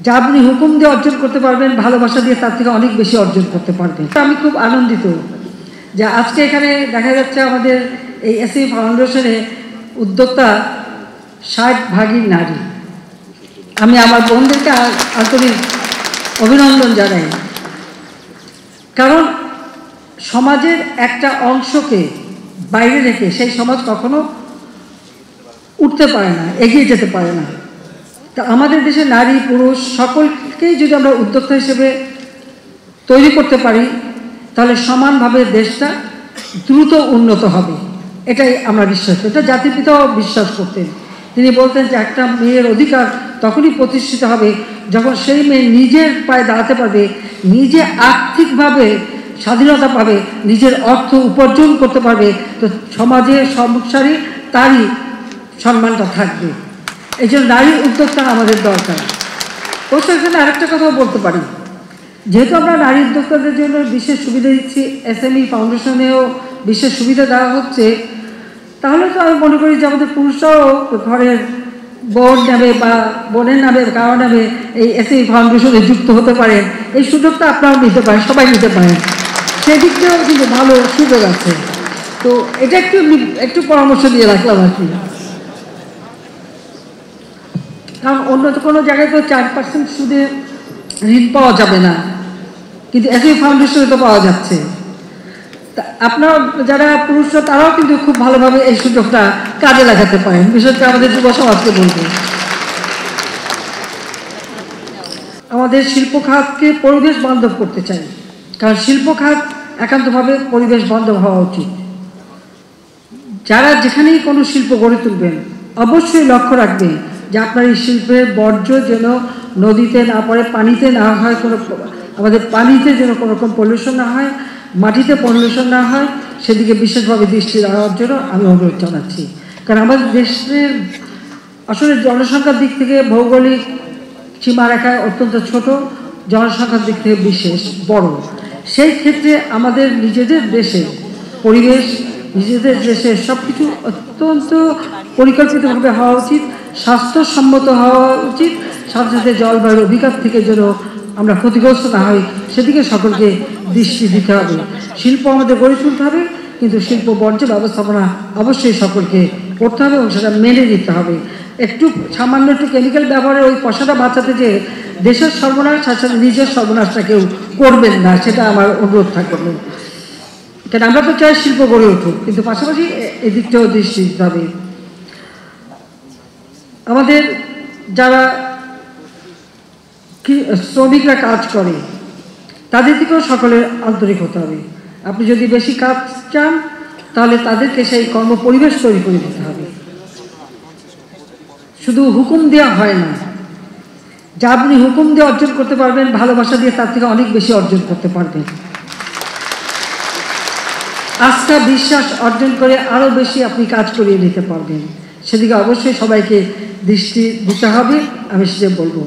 যা আপনি হুকুম দিয়ে অর্জন করতে পারবেন, ভালোবাসা দিয়ে তার থেকে অনেক বেশি অর্জন করতে পারবেন। আমি খুব আনন্দিত যে আজকে এখানে দেখা যাচ্ছে আমাদের এই এসএমই ফাউন্ডেশনে উদ্যোক্তা 60% নারী। আমি আমার বোনদেরকে আন্তরিক অভিনন্দন জানাই, কারণ সমাজের একটা অংশকে বাইরে রেখে সেই সমাজ কখনো উঠতে পারে না, এগিয়ে যেতে পারে না। তা আমাদের দেশে নারী পুরুষ সকলকেই যদি আমরা উদ্যোক্তা হিসেবে তৈরি করতে পারি, তাহলে সমানভাবে দেশটা দ্রুত উন্নত হবে। এটাই আমরা বিশ্বাস করি। এটা জাতির পিতাও বিশ্বাস করতেন। তিনি বলতেন যে একটা মেয়ের অধিকার তখনই প্রতিষ্ঠিত হবে যখন সেই মেয়ে নিজের পায়ে দাঁড়াতে পারবে, নিজে আর্থিকভাবে স্বাধীনতা পাবে, নিজের অর্থ উপার্জন করতে পারবে, তো সমাজে সংসারে তারই সম্মানটা থাকবে। এই জন্য নারী উদ্যোক্তা আমাদের দরকার। তো সেখানে আরেকটা কথাও বলতে পারি, যেহেতু আমরা নারী উদ্যোক্তাদের জন্য বিশেষ সুবিধা দিচ্ছি, এসএমই ফাউন্ডেশনেও বিশেষ সুবিধা দেওয়া হচ্ছে, তাহলে তো আমি মনে করি যে আমাদের পুরুষরাও ঘরের বোন নামে বা বোনের নামে কারো নামে এই এসএমই ফাউন্ডেশনে যুক্ত হতে পারেন। এই সুযোগটা আপনারাও নিতে পারেন, সবাই নিতে পারেন। সেদিক দিয়েও কিন্তু ভালো সুযোগ আছে। তো এটা একটু পরামর্শ দিয়ে রাখলাম আর কি। কারণ অন্য কোনো জায়গায় তো 4% সুদে ঋণ পাওয়া যাবে না, কিন্তু এসএমই ফাউন্ডেশনে তো পাওয়া যাচ্ছে। তা আপনারা যারা পুরুষরা তারাও কিন্তু খুব ভালোভাবে এই সুযোগটা কাজে লাগাতে পারেন। বিশেষ করে আমাদের যুব সমাজকে বলবো, আমাদের শিল্প খাতকে পরিবেশ বান্ধব করতে চাই। কারণ শিল্প খাত একান্তভাবে পরিবেশ বান্ধব হওয়া উচিত। যারা যেখানেই কোনো শিল্প গড়ে তুলবেন অবশ্যই লক্ষ্য রাখবেন যে আপনার এই শিল্পের বর্জ্য যেন নদীতে না পড়ে, পানিতে না হয়, কোনো আমাদের পানিতে যেন কোনো রকম পলিউশন না হয়, মাটিতে পলিউশন না হয়, সেদিকে বিশেষভাবে দৃষ্টি দেওয়ার জন্য আমি অনুরোধ জানাচ্ছি। কারণ আমাদের দেশের আসলে জনসংখ্যার দিক থেকে ভৌগোলিক সীমারেখায় অত্যন্ত ছোট, জনসংখ্যার দিক থেকে বিশেষ বড়। সেই ক্ষেত্রে আমাদের নিজেদের দেশে পরিবেশ, নিজেদের দেশে সব কিছু অত্যন্ত পরিকল্পিতভাবে হওয়া উচিত, স্বাস্থ্যসম্মত হওয়া উচিত, সাথে সাথে জলবায়ুর অভিঘাত থেকে যেন আমরা ক্ষতিগ্রস্ত না হই সেদিকে সকলকে দৃষ্টি দিতে হবে। শিল্প আমাদের গড়ে তুলতে হবে, কিন্তু শিল্প বর্জ্য ব্যবস্থাপনা অবশ্যই সকলকে করতে হবে এবং সেটা মেনে নিতে হবে। সামান্য একটু কেমিক্যাল ব্যবহারে ওই পয়সাটা বাঁচাতে যে দেশের সর্বনাশ, সাথে নিজের সর্বনাশটা কেউ করবেন না, সেটা আমার অনুরোধ থাকবে। কেন আমরা তো চাই শিল্প গড়ে উঠুক, কিন্তু পাশাপাশি এদিকটাও দৃষ্টি দিতে হবে। আমাদের যারা শ্রমিকরা কাজ করে তাদের দিকেও সকলের আন্তরিক হতে হবে। আপনি যদি বেশি কাজ চান তাহলে তাদেরকে সেই কর্ম পরিবেশ তৈরি করে দিতে হবে। শুধু হুকুম দেওয়া হয় না। যা আপনি হুকুম দিয়ে অর্জন করতে পারবেন, ভালোবাসা দিয়ে তার থেকে অনেক বেশি অর্জন করতে পারবেন। আস্থা বিশ্বাস অর্জন করে আরও বেশি আপনি কাজ করিয়ে নিতে পারবেন। সেদিকে অবশ্যই সবাইকে দৃষ্টি দিতে হবে, আমি সেটা বলবো।